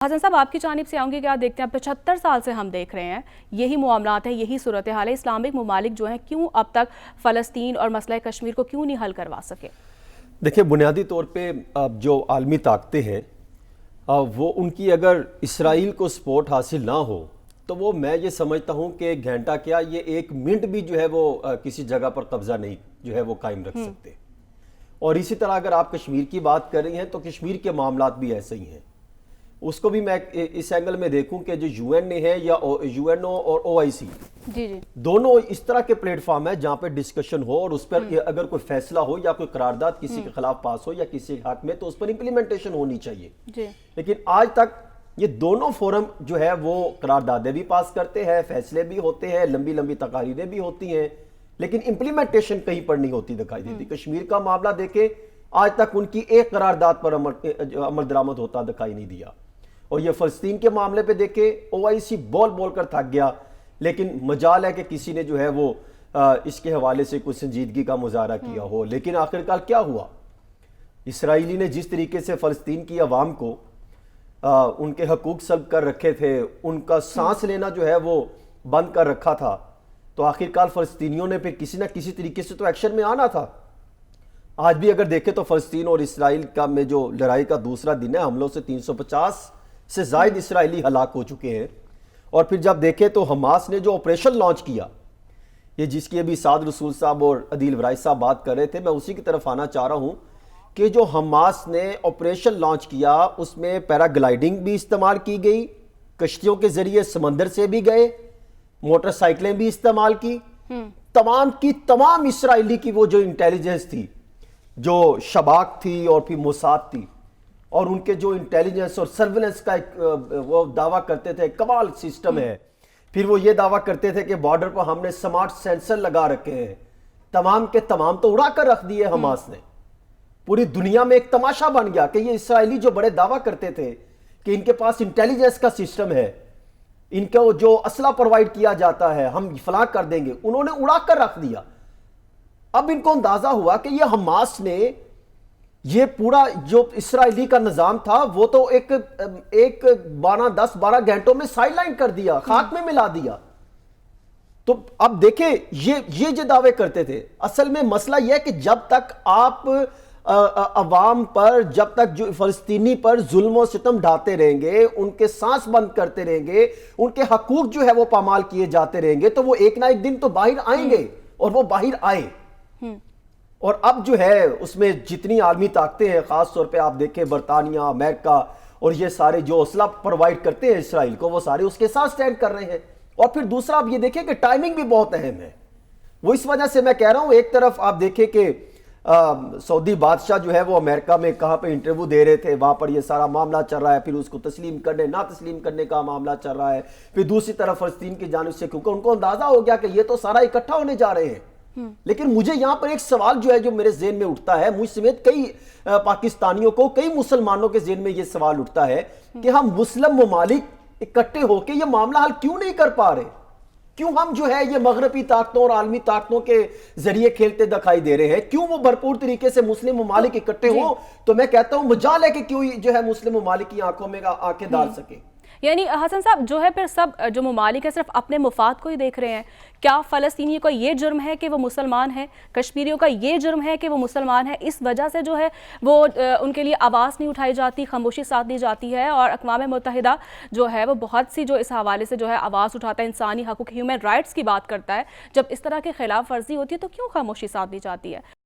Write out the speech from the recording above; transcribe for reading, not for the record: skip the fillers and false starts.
حسن صاحب آپ کی جانب سے آؤں گی کہ آپ دیکھتے ہیں 75 سال سے ہم دیکھ رہے ہیں یہی معاملات ہیں، یہی صورتحال ہے۔ اسلامک ممالک جو ہیں کیوں اب تک فلسطین اور مسئلہ کشمیر کو کیوں نہیں حل کروا سکے؟ دیکھیں، بنیادی طور پہ جو عالمی طاقتیں ہیں وہ ان کی اگر اسرائیل کو سپورٹ حاصل نہ ہو تو وہ میں یہ سمجھتا ہوں کہ گھنٹہ کیا یہ ایک منٹ بھی جو ہے وہ کسی جگہ پر قبضہ نہیں جو ہے وہ قائم رکھ سکتے۔ اور اسی طرح اگر آپ کشمیر کی بات کر رہی ہیں تو کشمیر کے معاملات بھی ایسے ہی ہیں۔ اس کو بھی میں اس اینگل میں دیکھوں کہ جو یو این اے ہے یا یو این او اور او آئی سی دونوں اس طرح کے پلیٹ فارم ہے جہاں پہ ڈسکشن ہو اور اس پر اگر کوئی فیصلہ ہو یا کوئی قرارداد کسی کے خلاف پاس ہو یا کسی حق میں تو اس پر امپلیمنٹیشن ہونی چاہیے۔ لیکن آج تک یہ دونوں فورم جو ہے وہ قراردادیں بھی پاس کرتے ہیں، فیصلے بھی ہوتے ہیں، لمبی لمبی تقاریریں بھی ہوتی ہیں، لیکن امپلیمنٹیشن کہیں پر نہیں ہوتی دکھائی دیتی۔ کشمیر کا معاملہ دیکھیں، آج تک ان کی ایک قرارداد پر عمل درآمد ہوتا دکھائی نہیں دیا۔ اور یہ فلسطین کے معاملے پہ دیکھیں، او آئی سی بول بول کر تھک گیا، لیکن مجال ہے کہ کسی نے جو ہے وہ اس کے حوالے سے کوئی سنجیدگی کا مظاہرہ کیا ہو۔ لیکن آخرکار کیا ہوا؟ اسرائیلی نے جس طریقے سے فلسطین کی عوام کو ان کے حقوق سلب کر رکھے تھے، ان کا سانس لینا جو ہے وہ بند کر رکھا تھا، تو آخرکار فلسطینیوں نے پھر کسی نہ کسی طریقے سے تو ایکشن میں آنا تھا۔ آج بھی اگر دیکھیں تو فلسطین اور اسرائیل کا میں جو لڑائی کا دوسرا دن ہے، حملوں سے 350 سے زائد اسرائیلی ہلاک ہو چکے ہیں۔ اور پھر جب دیکھیں تو حماس نے جو آپریشن لانچ کیا، یہ جس کی ابھی سعد رسول صاحب اور عدیل ورائش صاحب بات کر رہے تھے، میں اسی کی طرف آنا چاہ رہا ہوں کہ جو حماس نے آپریشن لانچ کیا اس میں پیرا گلائیڈنگ بھی استعمال کی گئی، کشتیوں کے ذریعے سمندر سے بھی گئے، موٹر سائیکلیں بھی استعمال کی، تمام کی تمام اسرائیلی کی وہ جو انٹیلیجنس تھی، جو شباک تھی اور پھر موساد تھی، اور ان کے جو انٹیلیجنس اور سرویلنس کا ایک وہ دعویٰ کرتے تھے کمال سسٹم ہے، پھر وہ یہ دعویٰ کرتے تھے کہ بارڈر پر ہم نے سمارٹ سینسر لگا رکھے ہیں، تمام کے تمام تو اڑا کر رکھ دیے حماس نے۔ پوری دنیا میں ایک تماشا بن گیا کہ یہ اسرائیلی جو بڑے دعویٰ کرتے تھے کہ ان کے پاس انٹیلیجنس کا سسٹم ہے، ان کو جو اسلحہ پرووائڈ کیا جاتا ہے، ہم فلاں کر دیں گے، انہوں نے اڑا کر رکھ دیا۔ اب ان کو اندازہ ہوا کہ یہ حماس نے یہ پورا جو اسرائیلی کا نظام تھا وہ تو ایک 10-12 گھنٹوں میں سائیڈ لائن کر دیا، خاک میں ملا دیا۔ تو اب دیکھیں یہ جو دعوے کرتے تھے، اصل میں مسئلہ یہ ہے کہ جب تک آپ عوام پر، جب تک جو فلسطینی پر ظلم و ستم ڈھاتے رہیں گے، ان کے سانس بند کرتے رہیں گے، ان کے حقوق جو ہے وہ پامال کیے جاتے رہیں گے، تو وہ ایک نہ ایک دن تو باہر آئیں گے، اور وہ باہر آئے۔ اور اب جو ہے اس میں جتنی عالمی طاقتیں ہیں، خاص طور پہ آپ دیکھیں برطانیہ، امریکہ اور یہ سارے جو اسلحہ پرووائڈ کرتے ہیں اسرائیل کو، وہ سارے اس کے ساتھ سٹینڈ کر رہے ہیں۔ اور پھر دوسرا آپ یہ دیکھیں کہ ٹائمنگ بھی بہت اہم ہے۔ وہ اس وجہ سے میں کہہ رہا ہوں، ایک طرف آپ دیکھیں کہ سعودی بادشاہ جو ہے وہ امریکہ میں کہاں پہ انٹرویو دے رہے تھے، وہاں پر یہ سارا معاملہ چل رہا ہے، پھر اس کو تسلیم کرنے نہ تسلیم کرنے کا معاملہ چل رہا ہے، پھر دوسری طرف فلسطین کی جانب سے، کیونکہ ان کو اندازہ ہو گیا کہ یہ تو سارا اکٹھا ہونے جا رہے ہیں۔ لیکن مجھے یہاں پر ایک سوال جو ہے جو میرے ذہن میں اٹھتا ہے، مجھ سمیت کئی پاکستانیوں کو، کئی مسلمانوں کے ذہن میں یہ سوال اٹھتا ہے کہ ہم مسلم ممالک اکٹھے ہو کے یہ معاملہ حل کیوں نہیں کر پا رہے؟ کیوں ہم جو ہے یہ مغربی طاقتوں اور عالمی طاقتوں کے ذریعے کھیلتے دکھائی دے رہے ہیں؟ کیوں وہ بھرپور طریقے سے مسلم ممالک اکٹھے ہوں؟ تو میں کہتا ہوں مجال ہے کہ کیوں جو ہے مسلم ممالک کی آنکھوں میں آنکھیں ڈال سکے۔ یعنی حسن صاحب جو ہے پھر سب جو ممالک ہیں صرف اپنے مفاد کو ہی دیکھ رہے ہیں۔ کیا فلسطینیوں کا یہ جرم ہے کہ وہ مسلمان ہیں؟ کشمیریوں کا یہ جرم ہے کہ وہ مسلمان ہیں؟ اس وجہ سے جو ہے وہ ان کے لیے آواز نہیں اٹھائی جاتی، خاموشی ساتھ دی جاتی ہے، اور اقوام متحدہ جو ہے وہ بہت سی جو اس حوالے سے جو ہے آواز اٹھاتا ہے، انسانی حقوق، ہیومن رائٹس کی بات کرتا ہے، جب اس طرح کی خلاف ورزی ہوتی ہے تو کیوں خاموشی ساتھ دی جاتی ہے؟